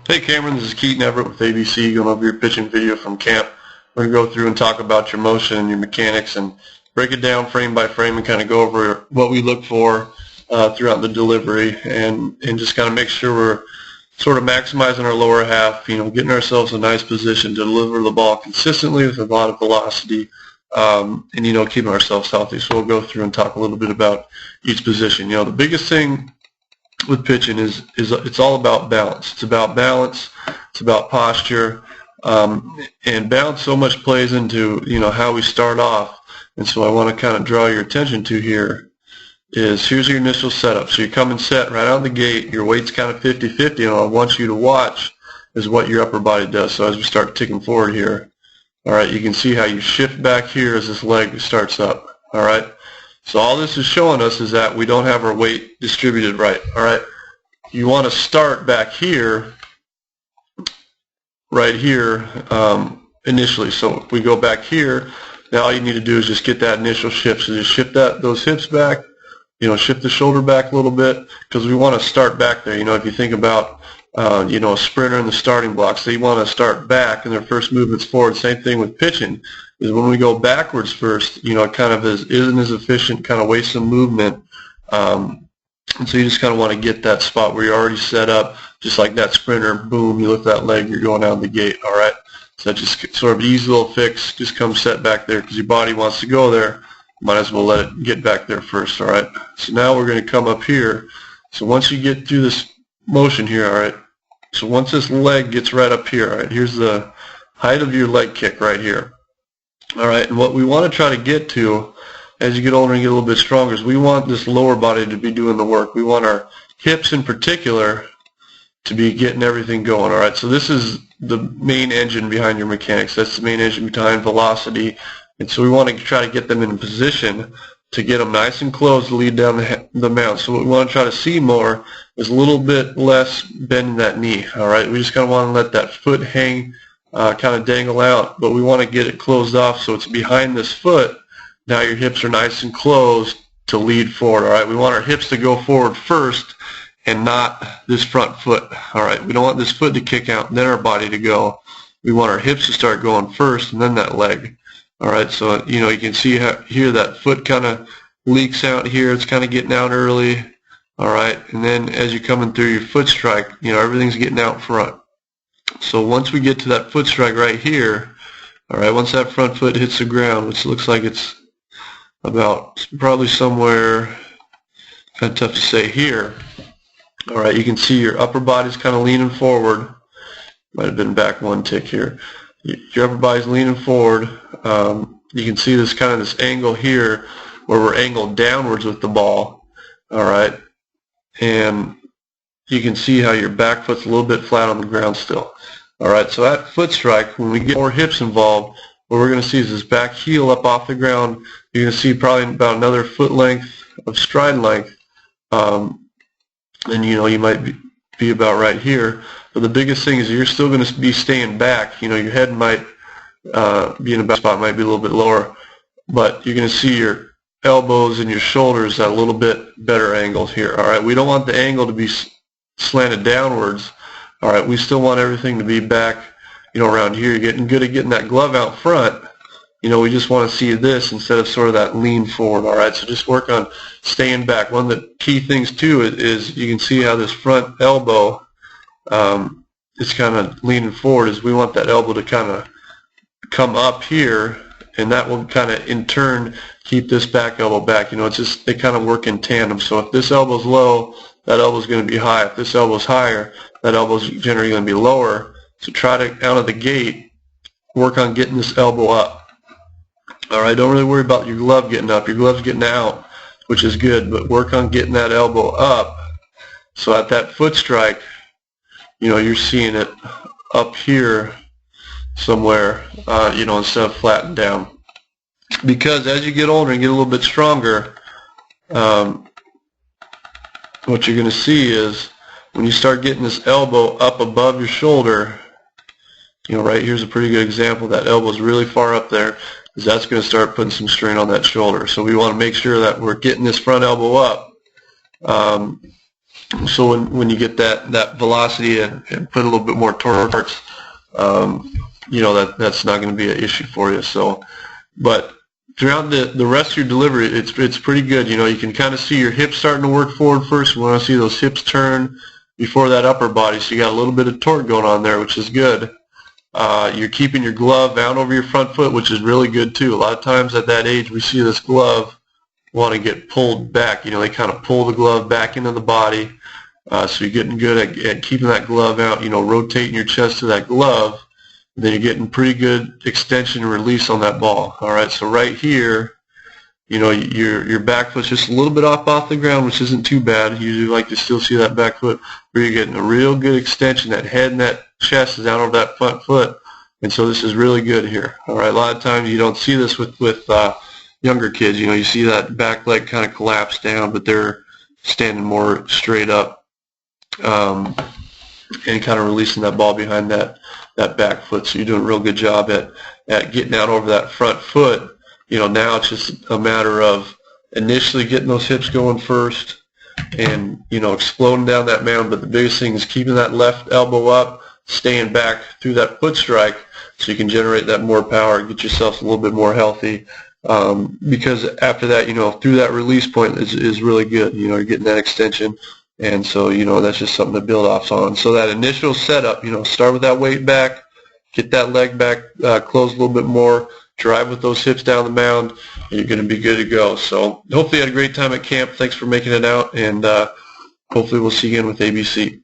Hey Cameron, this is Keaton Everett with ABC, going over your pitching video from camp. We're going to go through and talk about your motion and your mechanics and break it down frame by frame and kind of go over what we look for throughout the delivery and just kind of make sure we're sort of maximizing our lower half, getting ourselves in a nice position to deliver the ball consistently with a lot of velocity and, keeping ourselves healthy. So we'll go through and talk a little bit about each position. The biggest thing with pitching is it's all about balance. It's about balance. It's about posture, and balance so much plays into how we start off. And so I want to kind of draw your attention to here's your initial setup. So you come and set right out of the gate. Your weight's kind of 50-50, and what I want you to watch is what your upper body does. So as we start ticking forward here, all right, you can see how you shift back here as this leg starts up. All right. So all this is showing us is that we don't have our weight distributed right. All right. You want to start back here, right here, initially. So if we go back here, now all you need to do is just get that initial shift. So just shift those hips back, shift the shoulder back a little bit, because we want to start back there. If you think about, a sprinter in the starting blocks, they want to start back and their first movement's forward. Same thing with pitching. Is when we go backwards first, it kind of isn't as efficient, kind of wastes some movement. And so you just kind of want to get that spot where you're already set up, just like that sprinter, boom, you lift that leg, you're going out of the gate, all right? So that's just sort of an easy little fix, just come set back there because your body wants to go there. Might as well let it get back there first, all right? So now we're going to come up here. So once you get through this motion here, all right, so once this leg gets right up here, all right, here's the height of your leg kick right here. All right, and what we want to try to get to as you get older and get a little bit stronger is we want this lower body to be doing the work. We want our hips in particular to be getting everything going. All right, so this is the main engine behind your mechanics. That's the main engine behind velocity. And so we want to try to get them in a position to get them nice and close to lead down the mount. So what we want to try to see more is a little bit less bend in that knee. All right, we just kind of want to let that foot hang, kind of dangle out, but we want to get it closed off so it's behind this foot. Now your hips are nice and closed to lead forward. All right, we want our hips to go forward first and not this front foot. All right, we don't want this foot to kick out and then our body to go. We want our hips to start going first and then that leg. All right, so you can see here that foot kind of leaks out here. It's kind of getting out early. All right, and then as you're coming through your foot strike, everything's getting out front. So once we get to that foot strike right here, all right, once that front foot hits the ground, which looks like it's about probably somewhere, kind of tough to say here, all right, you can see your upper body's kind of leaning forward. Might have been back one tick here. Your upper body's leaning forward. You can see this kind of this angle here where we're angled downwards with the ball, all right, and you can see how your back foot's a little bit flat on the ground still. All right, so that foot strike, when we get more hips involved, what we're going to see is this back heel up off the ground. You're going to see probably about another foot length of stride length, and you might be about right here. But the biggest thing is you're still going to be staying back. Your head might be in a bad spot, might be a little bit lower, but you're going to see your elbows and your shoulders at a little bit better angles here. All right, we don't want the angle to be slanted downwards. All right, we still want everything to be back, around here. You're getting good at getting that glove out front. We just want to see this instead of sort of that lean forward. All right, so just work on staying back. One of the key things too is you can see how this front elbow is kind of leaning forward. Is we want that elbow to kind of come up here, and that will kind of in turn keep this back elbow back. It's just they kind of work in tandem. So if this elbow's low, that elbow's going to be high. If this elbow's higher, that elbow's generally going to be lower. So try to, out of the gate, work on getting this elbow up. All right, don't really worry about your glove getting up. Your glove's getting out, which is good, but work on getting that elbow up. So at that foot strike, you're seeing it up here somewhere, instead of flattened down. Because as you get older and get a little bit stronger, what you're going to see is when you start getting this elbow up above your shoulder, right here's a pretty good example. That elbow's really far up there, because that's going to start putting some strain on that shoulder. So we want to make sure that we're getting this front elbow up So when you get that velocity and put a little bit more torque, you know, that's not going to be an issue for you. So, but throughout the rest of your delivery, it's pretty good. You know, you can kind of see your hips starting to work forward first. You want to see those hips turn before that upper body, so you got a little bit of torque going on there, which is good. You're keeping your glove out over your front foot, which is really good too. A lot of times at that age, we see this glove want to get pulled back. You know, they kind of pull the glove back into the body. So you're getting good at keeping that glove out, you know, rotating your chest to that glove. Then you're getting pretty good extension and release on that ball. All right, so right here, you know, your back foot's just a little bit off the ground, which isn't too bad. You like to still see that back foot where you're getting a real good extension. That head and that chest is out over that front foot, and so this is really good here. All right, a lot of times you don't see this with younger kids. You know, you see that back leg kind of collapse down, but they're standing more straight up and kind of releasing that ball behind that back foot. So you're doing a real good job at getting out over that front foot. You know, now it's just a matter of initially getting those hips going first and, you know, exploding down that mound. But the biggest thing is keeping that left elbow up, staying back through that foot strike so you can generate that more power, get yourself a little bit more healthy. Because after that, you know, through that release point is really good. You know, you're getting that extension. And so, you know, that's just something to build off on. So that initial setup, you know, start with that weight back, get that leg back, close a little bit more, drive with those hips down the mound, and you're going to be good to go. So hopefully you had a great time at camp. Thanks for making it out, and hopefully we'll see you again with ABC.